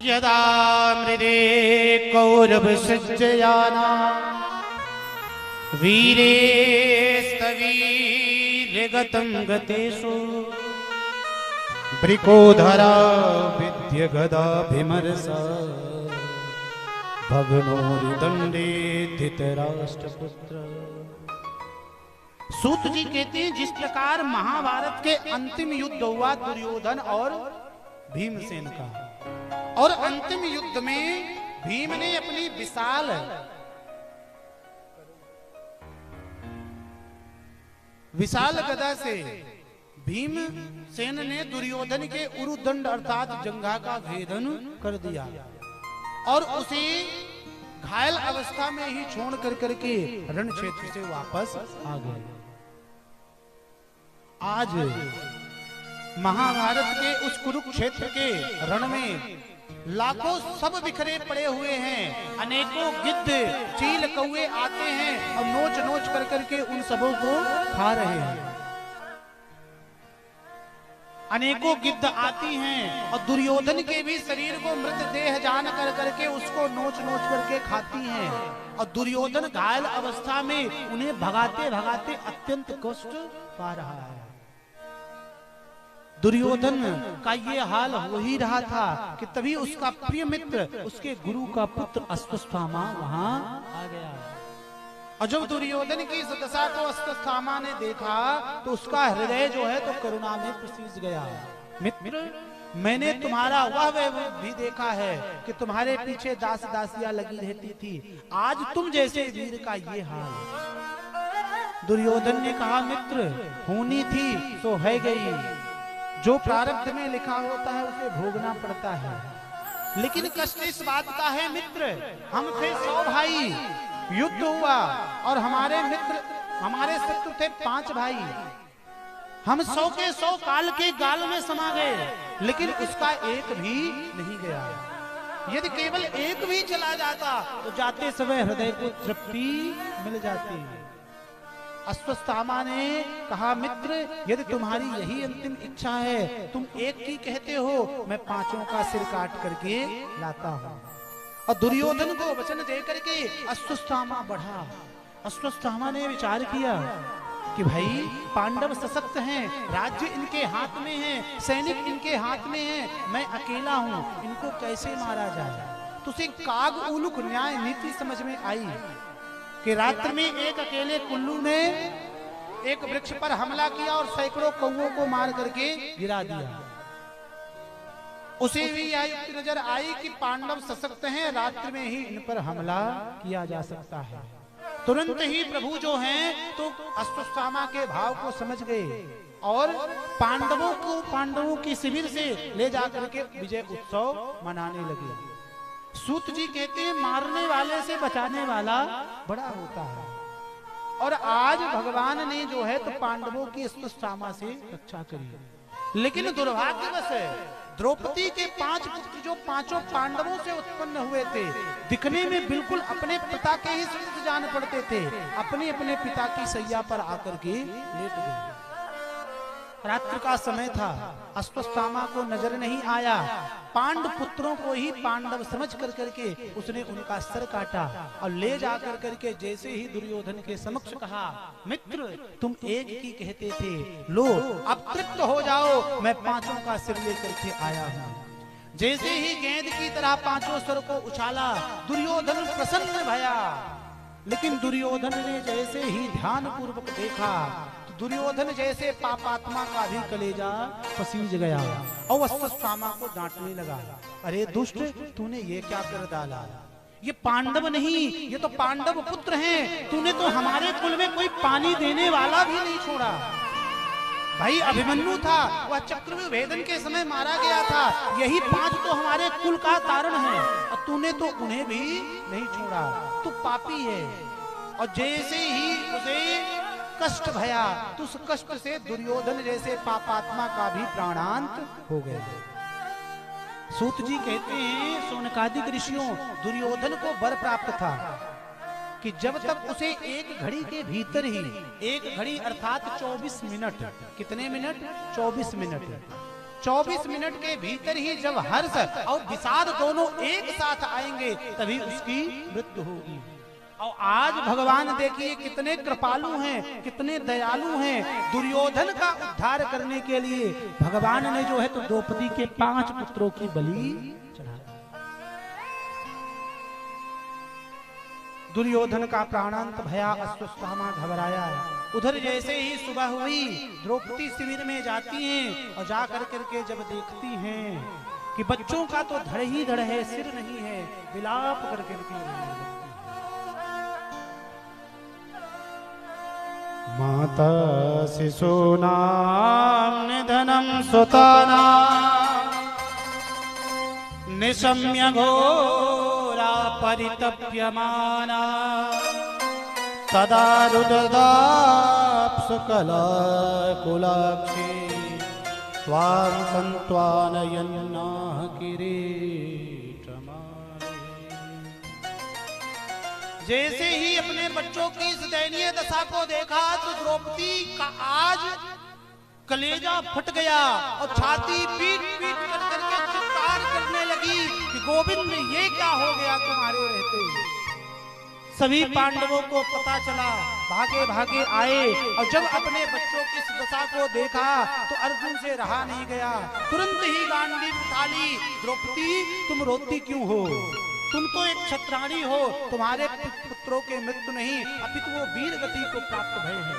यदा मृदे कौरवसज्जयाना वीरेस्तवीर्यगतं गतेषु वृकोधरा विद्यगदाभिमर्शा भग्नोरिदण्डे धृतराष्ट्रपुत्र। सूत जी कहते हैं जिस प्रकार महाभारत के अंतिम युद्ध हुआ दुर्योधन और भीमसेन का, और अंतिम युद्ध में भीम ने अपनी विशाल गदा से भीमसेन ने दुर्योधन के उरुदंड अर्थात जंघा का भेदन कर दिया और उसे घायल अवस्था में ही छोड़ कर करके रण क्षेत्र से वापस आ गए। आज महाभारत के उस कुरुक्षेत्र के रण में लाखों सब बिखरे पड़े हुए हैं, अनेकों गिद्ध चील कौवे आते हैं और नोच नोच कर करके उन सबों को खा रहे हैं। अनेकों गिद्ध आती हैं और दुर्योधन के भी शरीर को मृतदेह जान कर करके उसको नोच नोच करके खाती हैं और दुर्योधन घायल अवस्था में उन्हें भगाते भगाते अत्यंत कष्ट पा रहा है। दुर्योधन का ये हाल हो ही रहा था कि तभी उसका प्रिय मित्र उसके गुरु का पुत्र अश्वत्थामा वहां आ गया। और जब दुर्योधन की इस दशा को अश्वत्थामा ने देखा तो उसका हृदय जो है तो करुणा में प्रसीज गया। मित्र, मैंने तुम्हारा वह वैभव भी देखा है कि तुम्हारे पीछे दास दासियां लगी रहती थी, आज तुम जैसे वीर का ये हाल। दुर्योधन ने कहा मित्र, होनी थी सो है गई, जो प्रारब्ध में लिखा होता है उसे भोगना पड़ता है। लेकिन कष्ट इस बात का है मित्र, हम थे 100 भाई, युद्ध हुआ और हमारे शत्रु थे 5 भाई, हम 100 के 100 काल के गाल में समा गए, लेकिन उसका एक भी नहीं गया। यदि केवल एक भी चला जाता तो जाते समय हृदय को तृप्ति मिल जाती। अश्वत्थामा ने कहा मित्र, यदि तुम्हारी यही अंतिम इच्छा है, तुम एक की कहते हो, मैं 5 का सिर काट करके लाता हूं। और दुर्योधन को वचन दे करके अश्वत्थामा बढ़ा। अश्वत्थामा ने विचार किया कि भाई पांडव सशक्त हैं, राज्य इनके हाथ में है, सैनिक इनके हाथ में है, मैं अकेला हूं, इनको कैसे मारा जाए। तो उसे काग उलूक न्याय नीति समझ में आई कि रात्रि में एक अकेले कुल्लू ने एक वृक्ष पर हमला किया और सैकड़ों कौवों को मार करके गिरा दिया। उसे भी यह युक्ति नजर आई कि पांडव सशक्त हैं, रात्रि में ही इन पर हमला किया जा सकता है। तुरंत ही प्रभु जो हैं तो अश्वत्थामा के भाव को समझ गए और पांडवों की शिविर से ले जाकर के विजय उत्सव मनाने लगे। सूत जी कहते हैं मारने वाले से बचाने वाला बड़ा होता है, और आज भगवान ने जो है तो पांडवों की अश्वत्थामा से रक्षा करी। लेकिन दुर्भाग्यवश द्रौपदी के 5 पुत्र जो 5 पांडवों से उत्पन्न हुए थे, दिखने में बिल्कुल अपने पिता के ही सदृश जान पड़ते थे, अपने अपने पिता की सैया पर आकर के लेट गए। रात्रि का समय था, अश्वत्थामा को नजर नहीं आया, पांडव पुत्रों को ही पांडव समझ कर करके उसने उनका सर काटा और ले जाकर करके जैसे ही दुर्योधन के समक्ष कहा, मित्र तुम एक की कहते थे, लो अब तृप्त हो जाओ, मैं 5 का सिर लेकर के आया हूँ। जैसे ही गेंद की तरह 5 सर को उछाला, दुर्योधन प्रसन्न भया। लेकिन दुर्योधन ने जैसे ही ध्यान पूर्वक देखा, दुर्योधन जैसे पापात्मा का भी कलेजा पसीज गया और अश्वत्थामा को डांटने लगा, अरे दुष्ट, तूने ये क्या कर डाला? ये पांडव नहीं, ये तो पांडव पुत्र हैं, तूने तो हमारे कुल में कोई पानी देने वाला भी नहीं छोड़ा। भाई अभिमन्यु था, वह चक्रव्यूह भेदन के समय मारा गया था, यही 5 तो हमारे कुल का तारण है, और तूने तो उन्हें भी नहीं छोड़ा, तू पापी है। और जैसे ही उसे कष्ट भया तो उस कष्ट से दुर्योधन जैसे पापात्मा का भी प्राणांत हो गया। सूत जी कहते हैं शौनकादिक ऋषियों, दुर्योधन को वर प्राप्त था कि जब तक उसे 1 घड़ी के भीतर ही, 1 घड़ी अर्थात 24 मिनट, कितने मिनट? 24 मिनट। 24 मिनट के भीतर ही जब हर्ष और विषाद दोनों एक साथ आएंगे तभी उसकी मृत्यु होगी। और आज भगवान देखिए कितने कृपालु हैं, कितने दयालु हैं। दुर्योधन का उद्धार करने के लिए भगवान ने जो है तो द्रौपदी के 5 पुत्रों की बलि चढ़ा। दुर्योधन का प्राणांत भया, अश्वत्थामा घबराया। उधर जैसे ही सुबह हुई द्रौपदी शिविर में जाती हैं और जा करके जब देखती हैं कि बच्चों का तो धड़ ही धड़ है, सिर नहीं है, विलाप करके माता शिशूनां निधनं सुतानां निशम्य घोरा परितप्यमाना तदा रुददाप्सु कलाकुलाक्षी त्वां सन्त्वानयन्नाः किरीटमाले। जैसे ही अपने बच्चों की इस दयनीय दशा को देखा तो द्रौपदी का आज कलेजा फट गया और छाती पीट पीट कर करके चित्कार करने लगी कि गोविंद ये क्या हो गया तुम्हारे रहते। सभी पांडवों को पता चला, भागे भागे आए और जब अपने बच्चों की इस दशा को देखा तो अर्जुन से रहा नहीं गया। तुरंत ही गांडीव उठा ली। द्रौपदी तुम रोती क्यों हो? तुम तो एक क्षत्राणी हो, तुम्हारे पुत्रों के मृत्यु नहीं अपितु वो वीर गति को प्राप्त भय है।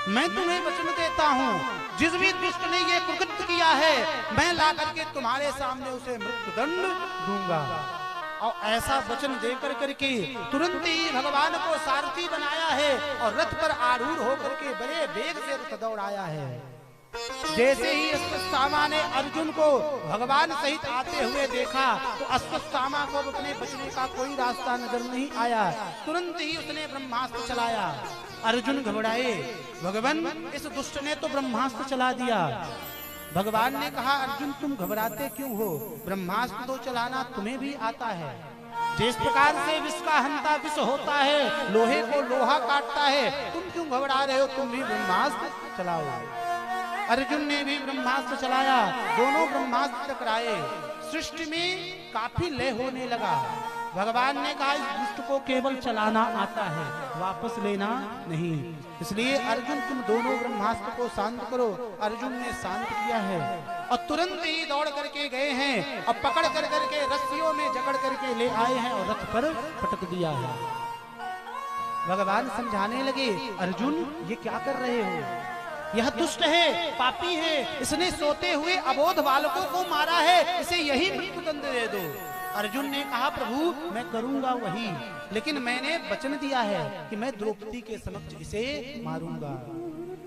मैं तुम्हें वचन देता हूँ जिस भी दुष्ट ने ये कुकृत्य किया है मैं ला करके तुम्हारे सामने उसे मृत्यु दंड दूंगा। और ऐसा वचन देकर करके तुरंत ही भगवान को सारथी बनाया है और रथ पर आरूढ़ होकर के बड़े वेग से रथ दौड़ाया है। जैसे ही अश्वत्थामा ने अर्जुन को भगवान सहित आते हुए देखा तो अश्वत्थामा को अपने बचने का कोई रास्ता नजर नहीं आया। तुरंत ही उसने ब्रह्मास्त्र चलाया। अर्जुन घबराए, भगवान इस दुष्ट ने तो ब्रह्मास्त्र चला दिया। भगवान ने कहा अर्जुन तुम घबराते क्यों हो? ब्रह्मास्त्र तो चलाना तुम्हें भी आता है। जिस प्रकार से विष का हंता विष होता है, लोहे को लोहा काटता है, तुम क्यों घबरा रहे हो? तुम भी ब्रह्मास्त्र चलाओ। अर्जुन ने भी ब्रह्मास्त्र चलाया, दोनों ब्रह्मास्त्र टकराए। सृष्टि में काफी लय होने लगा। भगवान ने कहा इस दुष्ट को केवल चलाना आता है, वापस लेना नहीं। इसलिए अर्जुन तुम दोनों ब्रह्मास्त्र को शांत करो। अर्जुन ने शांत किया है और तुरंत ही दौड़ करके गए हैं और पकड़ कर करके रस्सियों में जकड़ करके ले आए हैं और रथ पर पटक दिया है। भगवान समझाने लगे अर्जुन ये क्या कर रहे हो? यह दुष्ट है, पापी है, इसने सोते हुए अबोध बालकों को मारा है, इसे यही मृत्यु दंड दे दो। अर्जुन ने कहा प्रभु मैं करूंगा वही, लेकिन मैंने वचन दिया है कि मैं द्रौपदी के समक्ष इसे मारूंगा।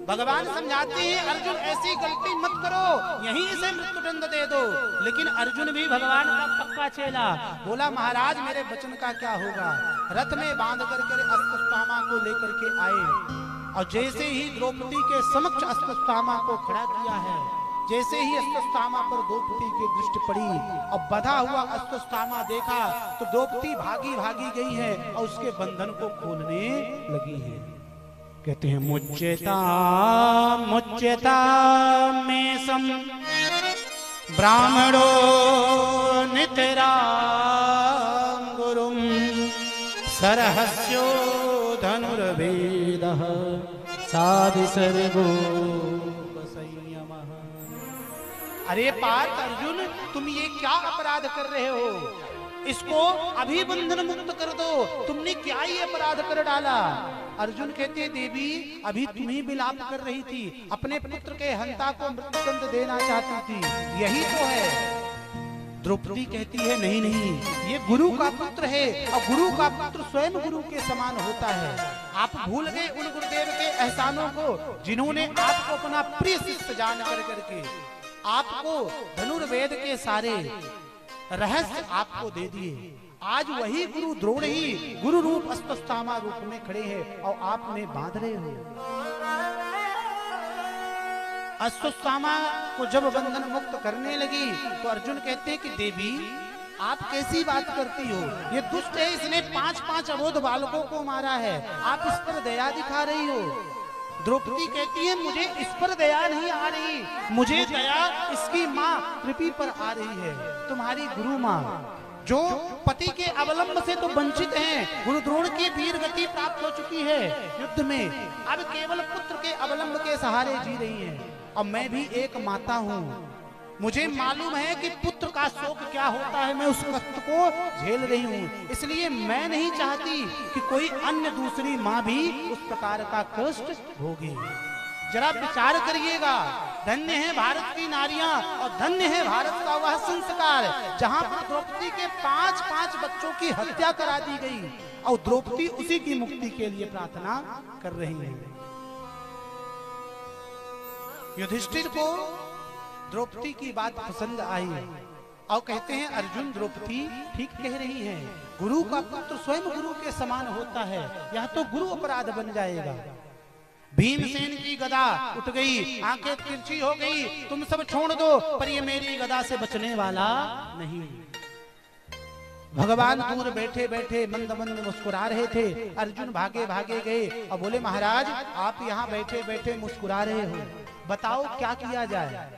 भगवान समझाते हैं अर्जुन ऐसी गलती मत करो, यहीं इसे मृत्यु दंड दे दो। लेकिन अर्जुन भी भगवान का पक्का चेला, बोला महाराज मेरे वचन का क्या होगा? रथ में बांध करके अश्वत्थामा को लेकर के आए और जैसे ही द्रौपदी के समक्ष अश्वत्थामा को खड़ा किया है, जैसे ही अश्वत्थामा पर द्रौपदी की दृष्टि पड़ी और बधा हुआ अश्वत्थामा देखा तो द्रौपदी भागी भागी गई है और उसके बंधन को खोलने लगी है। कहते हैं मुच्यता मुच्यता में सम ब्राह्मणो नितरां गुरुं सरहस्यो धनुर्वेदः साधि सर्वो। अरे पार्थ अर्जुन तुम ये क्या अपराध कर रहे हो? इसको अभी बंधन मुक्त कर दो, तुमने क्या ही अपराध कर डाला? अर्जुन कहते देवी अभी तुम ही विलाप कर रही थी, अपने पुत्र के हंता को मृत्युदंड देना चाहती थी, यही तो है। द्रौपदी कहती है नहीं नहीं ये गुरु का पुत्र है और गुरु का पुत्र स्वयं गुरु के समान होता है। आप भूल गए उन गुरुदेव के एहसानों को जिन्होंने आपको अपना प्रिय शिष्य जान कर करके आपको धनुर्वेद के सारे रहस्य आपको दे दिए। आज वही गुरु द्रोण ही गुरु रूप अश्वत्थामा रूप में खड़े हैं और आप उन्हें बांध रहे हो। अश्वत्थामा को जब बंधन मुक्त करने लगी तो अर्जुन कहते हैं कि देवी आप कैसी बात करती हो? ये दुष्ट है, इसने 5-5 अबोध बालकों को मारा है, आप इस पर दया दिखा रही हो। द्रौपदी कहती है मुझे इस पर दया नहीं आ रही, मुझे दया इसकी माँ कृपी पर आ रही है, तुम्हारी गुरु माँ जो पति के अवलंब से तो वंचित हैं, गुरु द्रोण की वीर गति प्राप्त हो चुकी है युद्ध में, अब केवल पुत्र के अवलंब के सहारे जी रही हैं। अब मैं भी एक माता हूँ, मुझे मालूम है कि पुत्र का शोक क्या होता है, मैं उस कष्ट को झेल रही हूँ, इसलिए मैं नहीं चाहती कि कोई अन्य दूसरी माँ भी उस प्रकार का कष्ट भोगे। जरा विचार करिएगा, धन्य है भारत की नारियां और धन्य है भारत का वह संस्कार जहां पर द्रौपदी के 5-5 बच्चों की हत्या करा दी गई और द्रौपदी उसी की मुक्ति के लिए प्रार्थना कर रही है। युधिष्ठिर को द्रौपदी की बात पसंद आई और कहते हैं अर्जुन द्रौपदी ठीक कह रही है, गुरु का पुत्र स्वयं गुरु के समान होता है, यह तो गुरु अपराध बन जाएगा। भीमसेन की गदा उठ गई, आंखें तिरछी हो गई, तुम सब छोड़ दो पर ये मेरी गदा से बचने वाला नहीं। भगवान दूर बैठे बैठे मंद मंद मुस्कुरा रहे थे, अर्जुन भागे भागे गए और बोले महाराज आप यहाँ बैठे बैठे मुस्कुरा रहे हो, बताओ क्या किया जाए।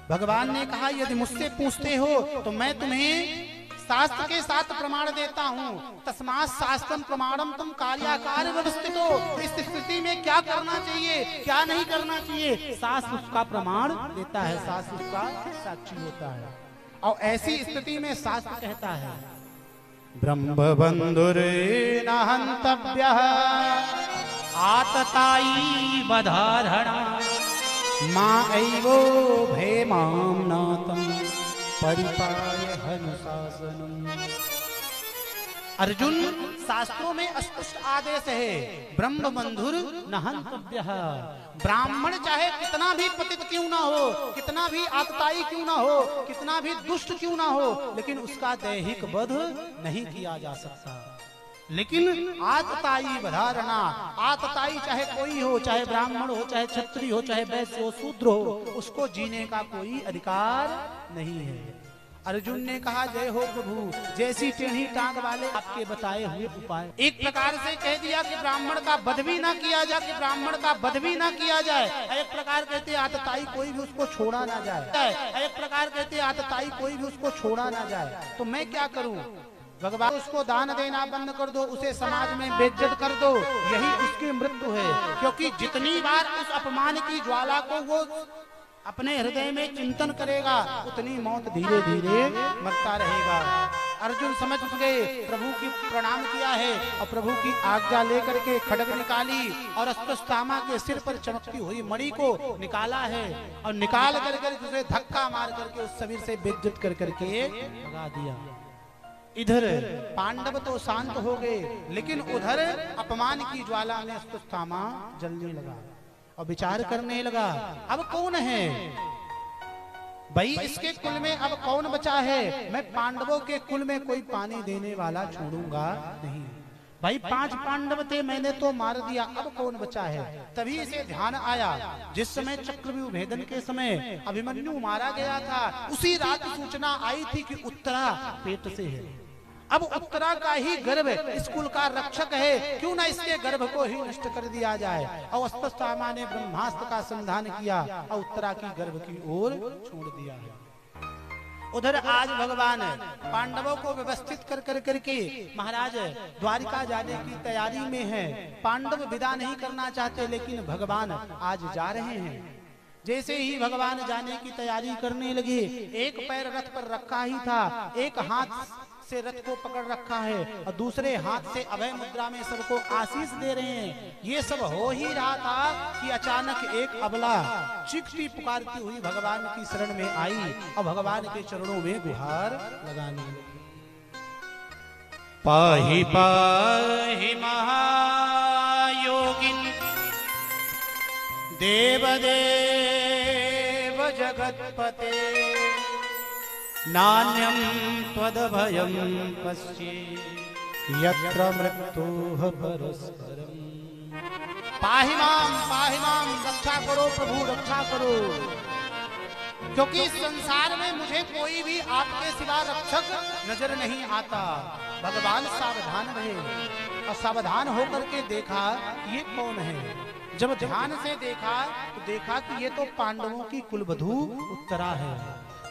भगवान ने कहा यदि मुझसे पूछते हो तो मैं तुम्हें शास्त्र के साथ प्रमाण देता हूँ, तस्मात् शास्त्रम प्रमाणम तुम कार्याकार व्यवस्थित हो। इस स्थिति में क्या करना चाहिए क्या नहीं करना चाहिए, शास्त्र उसका प्रमाण देता है, शास्त्र उसका साक्षी होता है। और ऐसी स्थिति में शास्त्र कहता है ब्रह्मबंधुरेण हन्तव्यः आततायी वधारणा मां एवो भेमां नातं अर्जुन शास्त्रों में स्पष्ट आदेश है ब्रह्म बंधुर न हन्तव्यः, ब्राह्मण चाहे कितना भी पतित क्यों ना हो, कितना भी आतताई क्यों ना हो, कितना भी दुष्ट क्यों ना हो, लेकिन उसका दैहिक वध नहीं किया जा सकता। लेकिन आतताई वधारणा, आतताई चाहे कोई हो, चाहे ब्राह्मण हो, चाहे क्षत्रिय हो, चाहे वैश्य हो, शूद्र हो, उसको जीने का कोई अधिकार नहीं है। अर्जुन ने कहा जय हो प्रभु, जैसी टेढ़ी टांग वाले आपके बताए हुए उपाय। एक प्रकार से कह दिया कि ब्राह्मण का वध भी ना किया जाए, कि ब्राह्मण का वध भी ना किया जाए। एक प्रकार कहते आतताई कोई भी उसको छोड़ा ना जाए, एक प्रकार कहते आतताई कोई भी उसको छोड़ा ना जाए। तो मैं क्या करूं? भगवान उसको दान देना बंद कर दो, उसे समाज में बेइज्जत कर दो, यही उसकी मृत्यु है। क्योंकि जितनी बार उस अपमान की ज्वाला को वो अपने हृदय में चिंतन करेगा, उतनी मौत धीरे धीरे मरता रहेगा। अर्जुन समझ गए, प्रभु की प्रणाम किया है और प्रभु की आज्ञा लेकर के खड्ग निकाली और अश्वत्थामा के सिर पर चमकती हुई मणि को निकाला है और निकाल करके उसे धक्का मार करके उस शरीर से बेइज्जत कर करके भगा दिया। इधर पांडव तो शांत हो गए, लेकिन उधर अपमान की ज्वाला में अश्वत्थामा जलने लगा और विचार करने लगा अब कौन है भाई, इसके कुल में अब कौन बचा है? मैं पांडवों के कुल में कोई पानी देने वाला छोड़ूंगा नहीं। भाई 5 पांडव थे, मैंने तो मार दिया, अब कौन बचा है? तभी इसे ध्यान आया जिस समय चक्रव्यूह भेदन के समय अभिमन्यु मारा गया था, उसी रात सूचना आई थी कि उत्तरा पेट से है। अब उत्तरा का ही गर्भ इस कुल का रक्षक है, क्यों ना इसके गर्भ को ही नष्ट कर दिया जाए। और अश्वत्थामा ने ब्रह्मास्त्र का संधान किया और उत्तरा की गर्भ की ओर छोड़ दिया है। उधर आज भगवान पांडवों को व्यवस्थित कर करके महाराज द्वारिका जाने की तैयारी में है। पांडव विदा नहीं करना चाहते, लेकिन भगवान आज जा रहे हैं। जैसे ही भगवान जाने की तैयारी करने लगे, एक पैर रथ पर रखा ही था, एक हाथ से रथ को पकड़ रखा है और दूसरे हाथ से अभय मुद्रा में सबको आशीष दे रहे हैं। ये सब हो ही रहा था कि अचानक एक अबला चीखती पुकारती हुई भगवान की शरण में आई और भगवान के चरणों में गुहार लगाने लगी। पाहि पाहि महायोगिन देवदेव जगत्पते नान्यं त्वदभयं पश्ये यत्र मृत्युः परस्परम्। पाहि मां, रक्षा करो प्रभु, रक्षा करो, क्योंकि संसार में मुझे कोई भी आपके सिवा रक्षक नजर नहीं आता। भगवान सावधान रहे और सावधान होकर के देखा ये कौन है। जब ध्यान से देखा तो देखा कि ये तो पांडवों की कुलवधू उत्तरा है।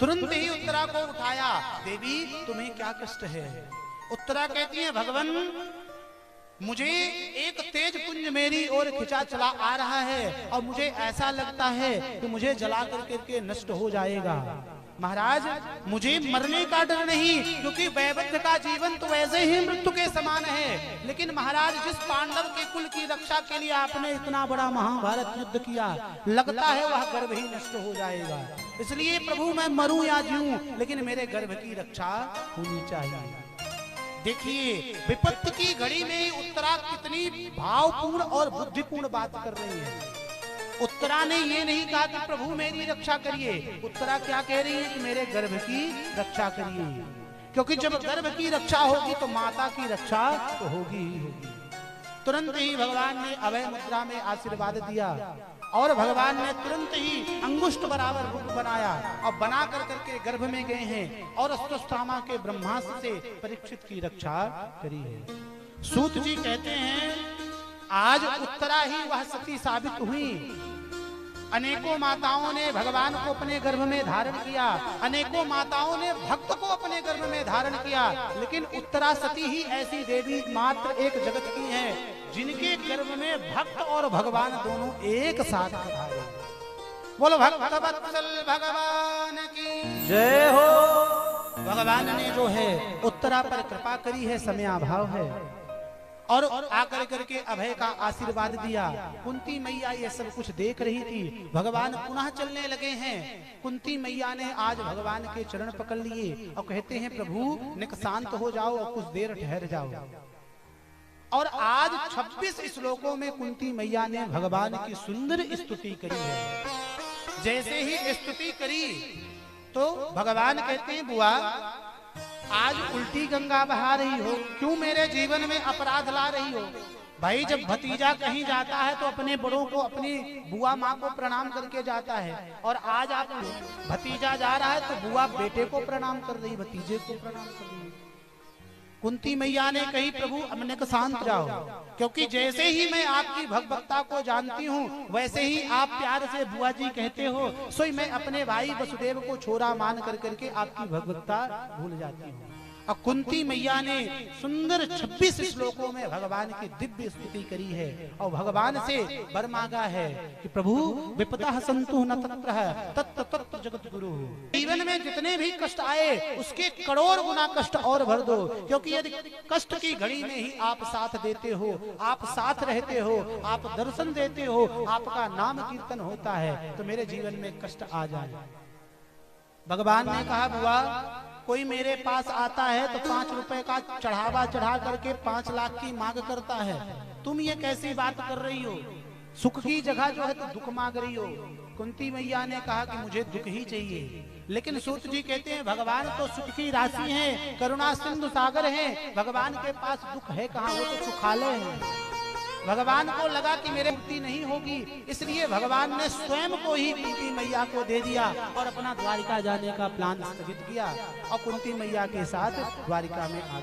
तुरंत ही उत्तरा को उठाया, देवी तुम्हें क्या कष्ट है? उत्तरा कहती है, भगवान मुझे एक तेज पुंज मेरी ओर खिंचा चला आ रहा है और मुझे ऐसा लगता है कि मुझे जला करके नष्ट हो जाएगा। महाराज मुझे मरने का डर नहीं, क्योंकि वैवध्य का जीवन तो वैसे ही मृत्यु के समान है। लेकिन महाराज जिस पांडव के कुल की रक्षा के लिए आपने इतना बड़ा महाभारत युद्ध किया, लगता है वह गर्भ ही नष्ट हो जाएगा। इसलिए प्रभु मैं मरूं या जीऊं, लेकिन मेरे गर्भ की रक्षा होनी चाहिए। देखिए विपत्ति की घड़ी में उत्तरा कितनी भावपूर्ण और बुद्धिपूर्ण बात कर रही है। उत्तरा ने ये नहीं कहा कि प्रभु मेरी रक्षा करिए, उत्तरा क्या कह रही है कि मेरे गर्भ की रक्षा करिए, क्योंकि जब गर्भ की रक्षा होगी तो माता की रक्षा तो होगी ही होगी। तुरंत ही भगवान ने अभय मुद्रा में आशीर्वाद दिया और भगवान ने तुरंत ही अंगुष्ठ बराबर रूप बनाया और बना करके गर्भ में गए हैं और अश्वत्थामा के ब्रह्मास्त्र से परीक्षित की रक्षा करी है। सूत जी कहते हैं आज उत्तरा ही वह सती साबित हुई। अनेकों माताओं ने भगवान को अपने गर्भ में धारण किया, अनेकों माताओं ने भक्त को अपने गर्भ में धारण किया, लेकिन उत्तरा सती ही ऐसी देवी मात्र एक जगत की है जिनके गर्भ में भक्त और भगवान दोनों एक साथ पधारे। बोलो भक्त वत्सल भगवान की जय हो। भगवान ने जो है उत्तरा पर कृपा करी है, समयाभाव है और आकर करके अभय का आशीर्वाद दिया। कुंती मैया ये सब कुछ देख रही थी। भगवान पुनः चलने लगे हैं। कुंती मैया ने आज भगवान के चरण पकड़ लिए और कहते हैं प्रभु निक शांत हो जाओ और कुछ देर ठहर जाओ। और आज 26 श्लोकों में कुंती मैया ने भगवान की सुंदर स्तुति करी है। जैसे ही स्तुति करी तो भगवान कहते हैं बुआ आज उल्टी गंगा बहा रही हो, क्यों मेरे जीवन में अपराध ला रही हो? भाई जब भतीजा कहीं जाता है तो अपने बड़ों को, अपनी बुआ माँ को प्रणाम करके जाता है, और आज आप भतीजा जा रहा है तो बुआ बेटे को प्रणाम कर रही, भतीजे को प्रणाम कर रही। कुंती मैया ने कही प्रभु अपने को शांत जाओ, क्योंकि जैसे ही मैं आपकी भगवत्ता को जानती हूँ वैसे ही आप प्यार से बुआ जी कहते हो, सो मैं अपने भाई वसुदेव को छोरा मान कर करके आपकी भगवत्ता भूल जाती हूँ। और कुंती मैया ने सुंदर 26 श्लोकों में भगवान की दिव्य स्तुति करी है और भगवान से वर मांगा है कि प्रभु विपदा संतु न तत्र तत्र जगत गुरु। जीवन में जितने भी कष्ट आए उसके करोड़ गुना कष्ट और भर दो, क्योंकि यदि कष्ट की घड़ी में ही आप साथ देते हो, आप साथ रहते हो, आप दर्शन देते हो, आपका नाम कीर्तन होता है, तो मेरे जीवन में कष्ट आ जाए। भगवान ने कहा बुआ कोई मेरे पास आता है तो 5 रुपए का चढ़ावा चढ़ा करके 5 लाख की मांग करता है, तुम ये कैसी बात कर रही हो? सुख की जगह जो है तो दुख मांग रही हो। कुंती मैया ने कहा कि मुझे दुख ही चाहिए, लेकिन सूत जी कहते हैं भगवान तो सुख की राशि हैं, करुणा सिंधु सागर हैं, भगवान के पास दुख है कहाँ, वो तो सुखालय है। भगवान को लगा कि मेरे मुक्ति नहीं होगी, इसलिए भगवान ने स्वयं को ही कुंती मैया को दे दिया और अपना द्वारिका जाने का प्लान स्थगित किया और कुंती मैया के साथ द्वारिका में आ गए।